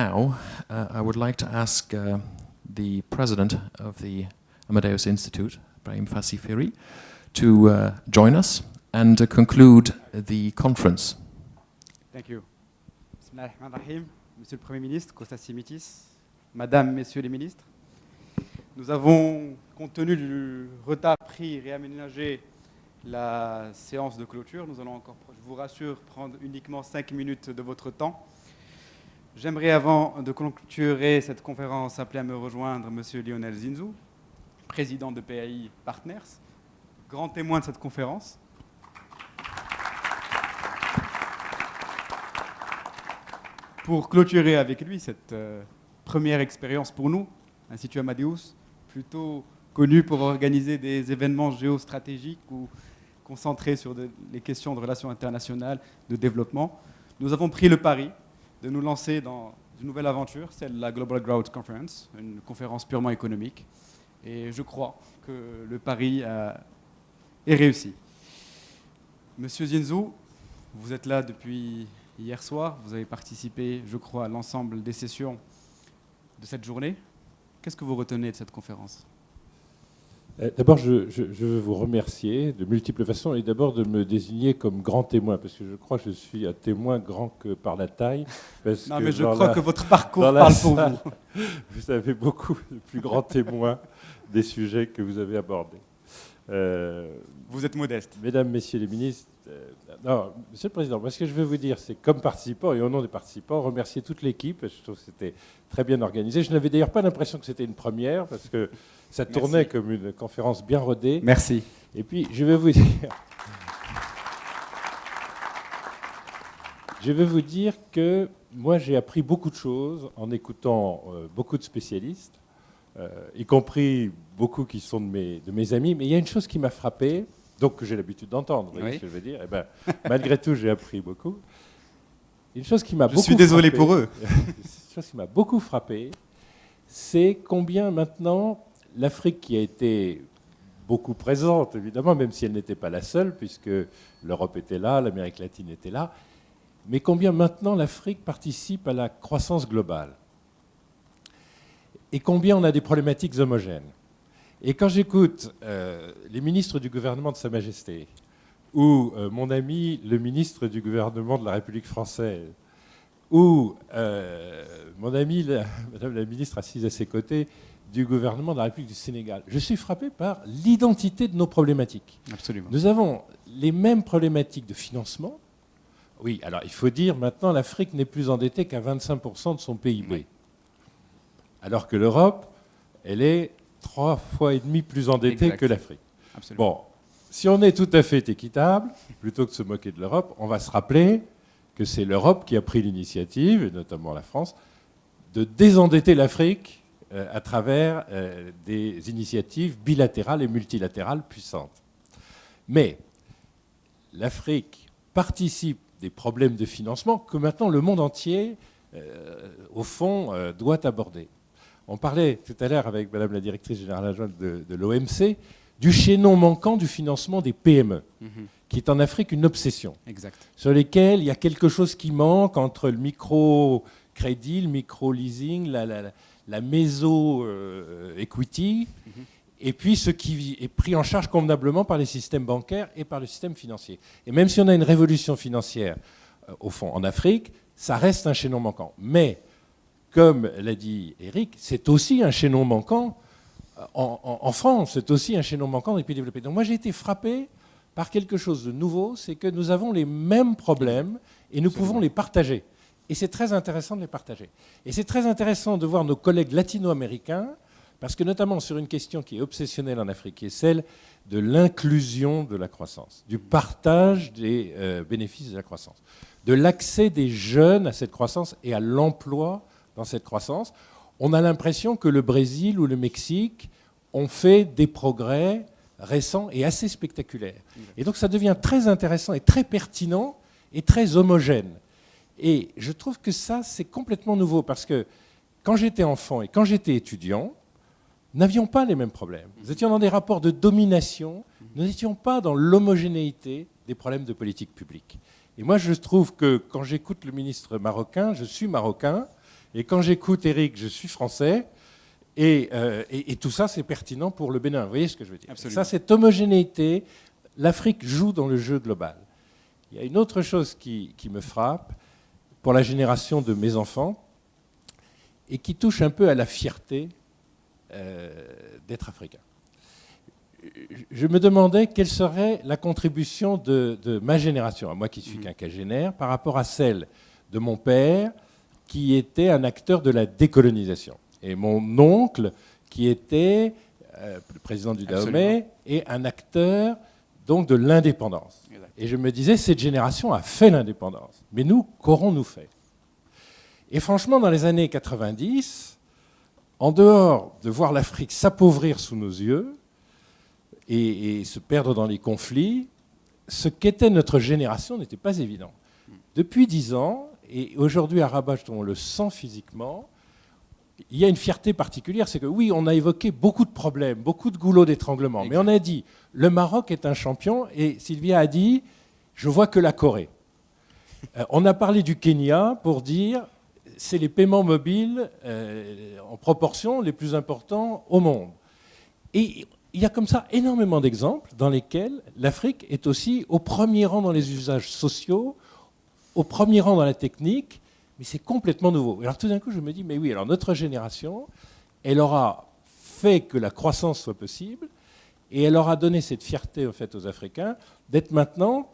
now, I would like to ask the president of the Amadeus Institute, Brahim Fassi-Fihri, to join us and conclude the conference. Thank you. Bismillahirrahmanirrahim. Monsieur le Premier ministre, Kostas Simitis, Madame, Messieurs les ministres, nous avons, compte tenu du retard pris, réaménagé la séance de clôture. Nous allons encore, je vous rassure, prendre uniquement 5 minutes de votre temps. J'aimerais, avant de clôturer cette conférence, appeler à me rejoindre Monsieur Lionel Zinzou, président de PAI Partners, grand témoin de cette conférence. Pour clôturer avec lui cette première expérience pour nous, l'Institut Amadeus, plutôt connu pour organiser des événements géostratégiques ou concentrés sur les questions de relations internationales, de développement, nous avons pris le pari de nous lancer dans une nouvelle aventure, celle de la Global Growth Conference, une conférence purement économique. Et je crois que le pari est réussi. Monsieur Zinzou, vous êtes là depuis hier soir, vous avez participé, je crois, à l'ensemble des sessions de cette journée. Qu'est-ce que vous retenez de cette conférence ? D'abord, je veux vous remercier de multiples façons et d'abord de me désigner comme grand témoin, parce que je crois que je suis un témoin grand que par la taille. Non, mais je crois que votre parcours parle pour vous. Vous avez beaucoup de plus grands témoins des sujets que vous avez abordés. Vous êtes modeste. Mesdames, Messieurs les ministres, non, Monsieur le Président, moi ce que je veux vous dire, c'est comme participant et au nom des participants, remercier toute l'équipe. Je trouve que c'était très bien organisé. Je n'avais d'ailleurs pas l'impression que c'était une première, parce que ça tournait comme une conférence bien rodée. Merci. Et puis, je vais vous dire que moi, j'ai appris beaucoup de choses en écoutant beaucoup de spécialistes, y compris beaucoup qui sont de mes amis. Mais il y a une chose qui m'a frappé, donc que j'ai l'habitude d'entendre, vous voyez ce que je veux dire. Eh ben, malgré tout, j'ai appris beaucoup. Une chose qui m'a beaucoup frappé, désolé pour eux. Une chose qui m'a beaucoup frappé, c'est combien maintenant l'Afrique, qui a été beaucoup présente, évidemment, même si elle n'était pas la seule, puisque l'Europe était là, l'Amérique latine était là, mais combien maintenant l'Afrique participe à la croissance globale. Et combien on a des problématiques homogènes. Et quand j'écoute les ministres du gouvernement de Sa Majesté, ou mon ami le ministre du gouvernement de la République française, ou mon ami, Madame la ministre assise à ses côtés, du gouvernement de la République du Sénégal, je suis frappé par l'identité de nos problématiques. Absolument. Nous avons les mêmes problématiques de financement. Oui, alors il faut dire maintenant l'Afrique n'est plus endettée qu'à 25% de son PIB. Oui. Alors que l'Europe, elle est 3,5 fois plus endettée que l'Afrique. Absolument. Bon, si on est tout à fait équitable, plutôt que de se moquer de l'Europe, on va se rappeler que c'est l'Europe qui a pris l'initiative, et notamment la France, de désendetter l'Afrique à travers des initiatives bilatérales et multilatérales puissantes. Mais l'Afrique participe des problèmes de financement que maintenant le monde entier, au fond, doit aborder. On parlait tout à l'heure avec Madame la directrice générale adjointe de l'OMC du chaînon manquant du financement des PME, qui est en Afrique une obsession, sur lesquels il y a quelque chose qui manque entre le micro-crédit, le micro-leasing, la méso-equity, et puis ce qui est pris en charge convenablement par les systèmes bancaires et par le système financier. Et même si on a une révolution financière, au fond, en Afrique, ça reste un chaînon manquant. Mais, comme l'a dit Eric, c'est aussi un chaînon manquant en France, c'est aussi un chaînon manquant dans les pays développés. Donc moi, j'ai été frappé par quelque chose de nouveau, c'est que nous avons les mêmes problèmes et nous pouvons les partager. Et c'est très intéressant de les partager. Et c'est très intéressant de voir nos collègues latino-américains, parce que notamment sur une question qui est obsessionnelle en Afrique, qui est celle de l'inclusion de la croissance, du partage des bénéfices de la croissance, de l'accès des jeunes à cette croissance et à l'emploi dans cette croissance, on a l'impression que le Brésil ou le Mexique ont fait des progrès récents et assez spectaculaires. Et donc ça devient très intéressant et très pertinent et très homogène. Et je trouve que ça, c'est complètement nouveau, parce que quand j'étais enfant et quand j'étais étudiant, nous n'avions pas les mêmes problèmes. Nous étions dans des rapports de domination, nous n'étions pas dans l'homogénéité des problèmes de politique publique. Et moi, je trouve que quand j'écoute le ministre marocain, je suis marocain, Et quand j'écoute Eric, je suis français. Et tout ça, c'est pertinent pour le Bénin. Vous voyez ce que je veux dire? Absolument. Ça, cette homogénéité, l'Afrique joue dans le jeu global. Il y a une autre chose qui me frappe pour la génération de mes enfants et qui touche un peu à la fierté d'être africain. Je me demandais quelle serait la contribution de ma génération, à moi qui suis quinquagénaire, par rapport à celle de mon père, qui était un acteur de la décolonisation. Et mon oncle, qui était le président du Dahomey, est un acteur donc de l'indépendance. Exact. Et je me disais, cette génération a fait l'indépendance. Mais nous, qu'aurons-nous fait? Et franchement, dans les années 90, en dehors de voir l'Afrique s'appauvrir sous nos yeux et se perdre dans les conflits, ce qu'était notre génération n'était pas évident. Depuis 10 ans, et aujourd'hui à Rabat, on le sent physiquement, il y a une fierté particulière, c'est que oui, on a évoqué beaucoup de problèmes, beaucoup de goulots d'étranglement, mais on a dit, le Maroc est un champion, et Sylvia a dit, je vois que la Corée. On a parlé du Kenya pour dire, c'est les paiements mobiles en proportion les plus importants au monde. Et il y a comme ça énormément d'exemples dans lesquels l'Afrique est aussi au premier rang dans les usages sociaux, au premier rang dans la technique, mais c'est complètement nouveau. Alors tout d'un coup, je me dis, mais oui, alors notre génération, elle aura fait que la croissance soit possible, et elle aura donné cette fierté en fait, aux Africains d'être maintenant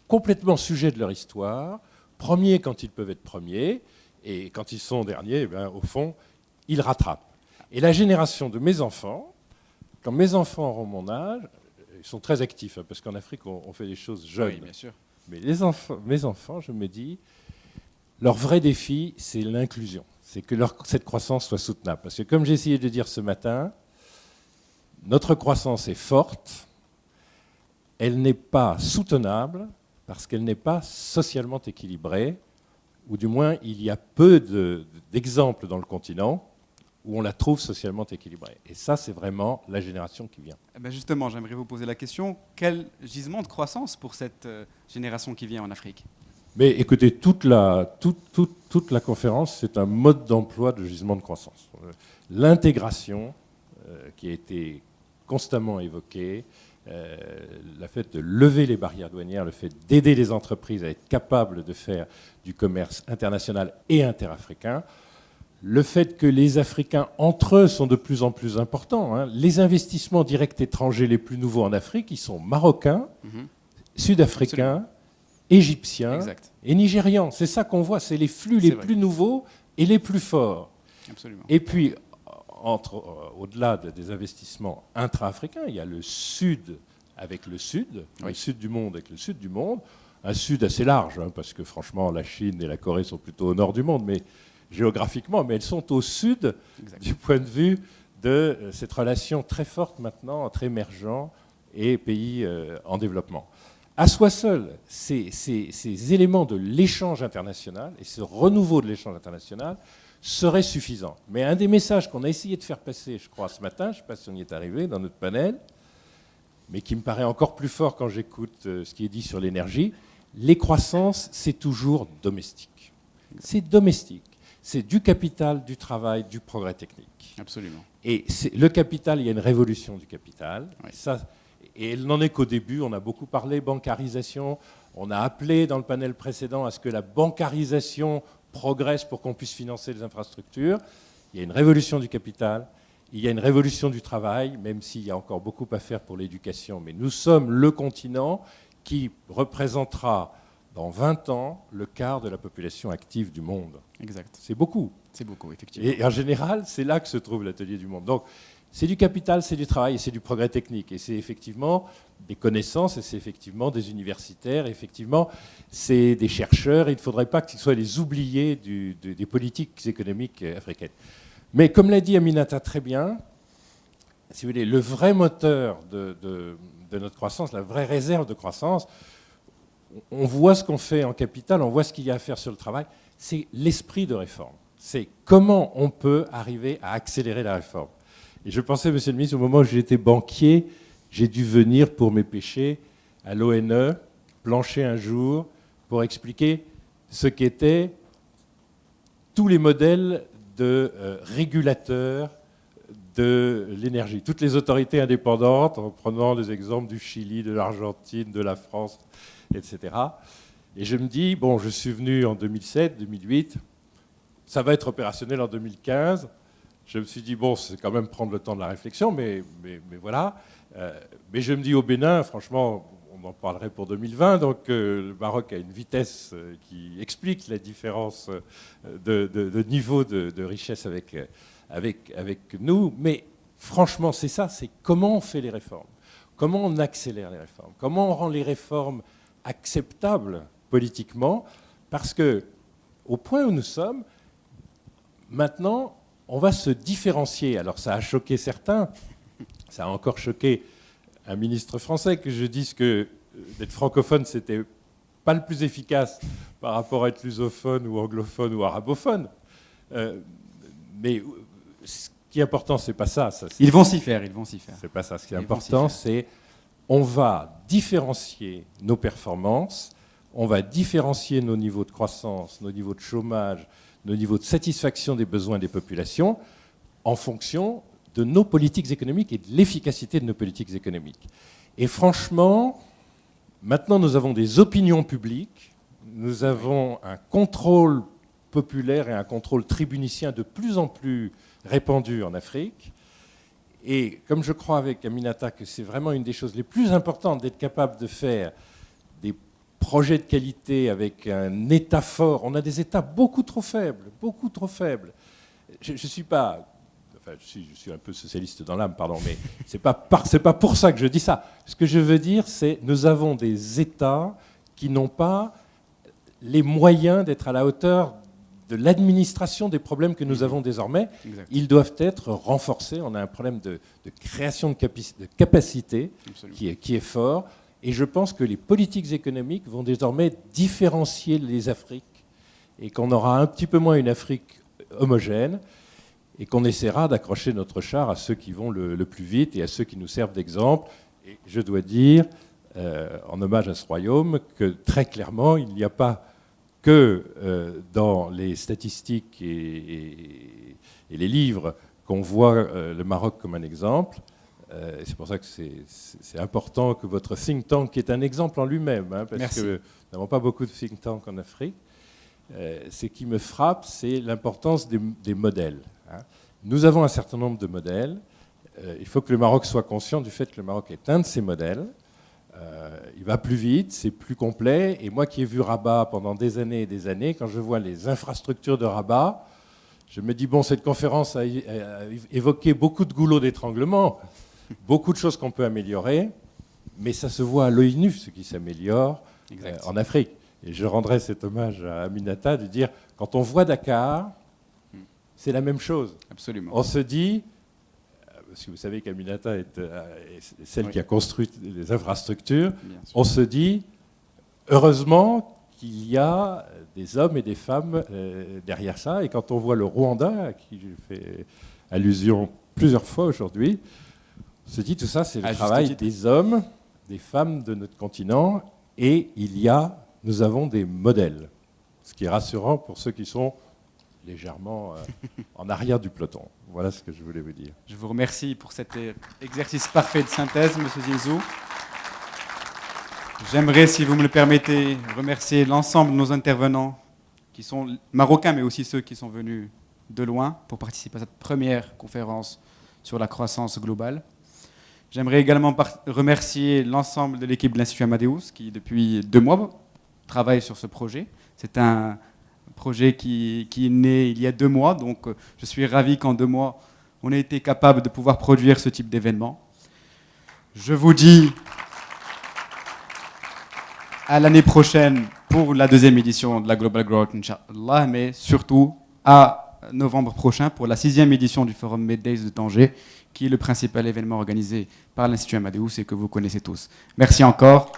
complètement sujets de leur histoire, premiers quand ils peuvent être premiers, et quand ils sont derniers, eh bien, au fond, ils rattrapent. Et la génération de mes enfants, quand mes enfants auront mon âge, ils sont très actifs, hein, parce qu'en Afrique, on fait des choses jeunes. Oui, bien sûr. Mais mes enfants, je me dis, leur vrai défi, c'est l'inclusion. C'est que cette croissance soit soutenable. Parce que comme j'ai essayé de dire ce matin, notre croissance est forte, elle n'est pas soutenable parce qu'elle n'est pas socialement équilibrée, ou du moins il y a peu d'exemples dans le continent où on la trouve socialement équilibrée. Et ça, c'est vraiment la génération qui vient. Eh ben justement, j'aimerais vous poser la question, quel gisement de croissance pour cette génération qui vient en Afrique? Mais écoutez, toute la conférence, c'est un mode d'emploi de gisement de croissance. L'intégration, qui a été constamment évoquée, le fait de lever les barrières douanières, le fait d'aider les entreprises à être capables de faire du commerce international et interafricain, le fait que les Africains, entre eux, sont de plus en plus importants. Hein. Les investissements directs étrangers les plus nouveaux en Afrique, ils sont marocains, sud-africains, égyptiens Exact. et nigérians. C'est ça qu'on voit, c'est les flux les plus nouveaux et les plus forts. Absolument. Et puis, au-delà des investissements intra-africains, il y a le sud avec le sud, le sud du monde avec le sud du monde, un sud assez large, hein, parce que franchement, la Chine et la Corée sont plutôt au nord du monde, mais géographiquement, mais elles sont au sud du point de vue de cette relation très forte maintenant entre émergents et pays en développement. À soi seul, ces éléments de l'échange international et ce renouveau de l'échange international seraient suffisants. Mais un des messages qu'on a essayé de faire passer, je crois, ce matin, je ne sais pas si on y est arrivé dans notre panel, mais qui me paraît encore plus fort quand j'écoute ce qui est dit sur l'énergie, les croissances, c'est toujours domestique. C'est domestique. C'est du capital, du travail, du progrès technique. Absolument. Et le capital, il y a une révolution du capital. Ça, et elle n'en est qu'au début. On a beaucoup parlé bancarisation. On a appelé dans le panel précédent à ce que la bancarisation progresse pour qu'on puisse financer les infrastructures. Il y a une révolution du capital. Il y a une révolution du travail, même s'il y a encore beaucoup à faire pour l'éducation. Mais nous sommes le continent qui représentera dans 20 ans le quart de la population active du monde. Exact. C'est beaucoup. C'est beaucoup, effectivement. Et en général, c'est là que se trouve l'atelier du monde. Donc, c'est du capital, c'est du travail et c'est du progrès technique. Et c'est effectivement des connaissances et c'est effectivement des universitaires, et effectivement, c'est des chercheurs. Et il ne faudrait pas qu'ils soient les oubliés des politiques économiques africaines. Mais comme l'a dit Aminata très bien, si vous voulez, le vrai moteur de notre croissance, la vraie réserve de croissance, on voit ce qu'on fait en capital, on voit ce qu'il y a à faire sur le travail, c'est l'esprit de réforme. C'est comment on peut arriver à accélérer la réforme. Et je pensais, monsieur le ministre, au moment où j'étais banquier, j'ai dû venir pour mes péchés à l'ONE, plancher un jour, pour expliquer ce qu'était tous les modèles de régulateurs de l'énergie, toutes les autorités indépendantes, en prenant les exemples du Chili, de l'Argentine, de la France, etc. Et je me dis, bon, je suis venu en 2007, 2008, ça va être opérationnel en 2015. Je me suis dit, bon, c'est quand même prendre le temps de la réflexion, mais voilà. Mais je me dis, au Bénin, franchement, on en parlerait pour 2020, donc le Maroc a une vitesse qui explique la différence de niveau de richesse avec nous. Mais franchement, c'est ça, c'est comment on fait les réformes, comment on accélère les réformes, comment on rend les réformes acceptables politiquement, parce que au point où nous sommes, maintenant, on va se différencier. Alors ça a choqué certains, ça a encore choqué un ministre français que je dise que d'être francophone, c'était pas le plus efficace par rapport à être lusophone ou anglophone ou arabophone. Mais ce qui est important, c'est pas ça. Ils vont s'y faire, ils vont s'y faire. C'est pas ça. Ce qui est important, c'est on va différencier nos performances, on va différencier nos niveaux de croissance, nos niveaux de chômage, nos niveaux de satisfaction des besoins des populations en fonction de nos politiques économiques et de l'efficacité de nos politiques économiques. Et franchement, maintenant nous avons des opinions publiques, nous avons un contrôle populaire et un contrôle tribunicien de plus en plus répandu en Afrique. Et comme je crois avec Aminata que c'est vraiment une des choses les plus importantes d'être capable de faire des projets de qualité avec un État fort. On a des États beaucoup trop faibles, beaucoup trop faibles. Je suis pas... Enfin, je suis un peu socialiste dans l'âme, pardon, mais c'est pas pour ça que je dis ça. Ce que je veux dire, c'est nous avons des États qui n'ont pas les moyens d'être à la hauteur de l'administration des problèmes que nous avons désormais. Exact. Ils doivent être renforcés. On a un problème de création de capacité qui est fort. Et je pense que les politiques économiques vont désormais différencier les Afriques et qu'on aura un petit peu moins une Afrique homogène et qu'on essaiera d'accrocher notre char à ceux qui vont le plus vite et à ceux qui nous servent d'exemple. Et je dois dire, en hommage à ce royaume, que très clairement, il n'y a pas que dans les statistiques et les livres qu'on voit le Maroc comme un exemple. C'est pour ça que c'est important que votre think tank, qui est un exemple en lui-même, hein, parce Merci. que nous n'avons pas beaucoup de think tank en Afrique, ce qui me frappe, c'est l'importance des modèles. Hein. Nous avons un certain nombre de modèles. Il faut que le Maroc soit conscient du fait que le Maroc est un de ces modèles. Il va plus vite, c'est plus complet. Et moi qui ai vu Rabat pendant des années, quand je vois les infrastructures de Rabat, je me dis, bon, cette conférence a évoqué beaucoup de goulots d'étranglement, beaucoup de choses qu'on peut améliorer, mais ça se voit à l'œil nu, ce qui s'améliore en Afrique. Et je rendrai cet hommage à Aminata de dire, quand on voit Dakar, c'est la même chose. Absolument. On se dit, parce que vous savez qu'Aminata est celle qui a construit les infrastructures, on se dit, heureusement qu'il y a des hommes et des femmes derrière ça. Et quand on voit le Rwanda, à qui j'ai fait allusion plusieurs fois aujourd'hui, on se dit, tout ça, c'est le travail des hommes, des femmes de notre continent. Et nous avons des modèles, ce qui est rassurant pour ceux qui sont légèrement en arrière du peloton. Voilà ce que je voulais vous dire. Je vous remercie pour cet exercice parfait de synthèse, M. Zilzou. J'aimerais, si vous me le permettez, remercier l'ensemble de nos intervenants, qui sont marocains, mais aussi ceux qui sont venus de loin pour participer à cette première conférence sur la croissance globale. J'aimerais également remercier l'ensemble de l'équipe de l'Institut Amadeus, qui depuis 2 mois travaille sur ce projet. C'est un projet qui est né il y a 2 mois, donc je suis ravi qu'en 2 mois, on ait été capable de pouvoir produire ce type d'événement. Je vous dis à l'année prochaine pour la 2e édition de la Global Growth, Inch'Allah, mais surtout à novembre prochain pour la 6e édition du Forum Mid-Days de Tanger, qui est le principal événement organisé par l'Institut Amadeus et que vous connaissez tous. Merci encore.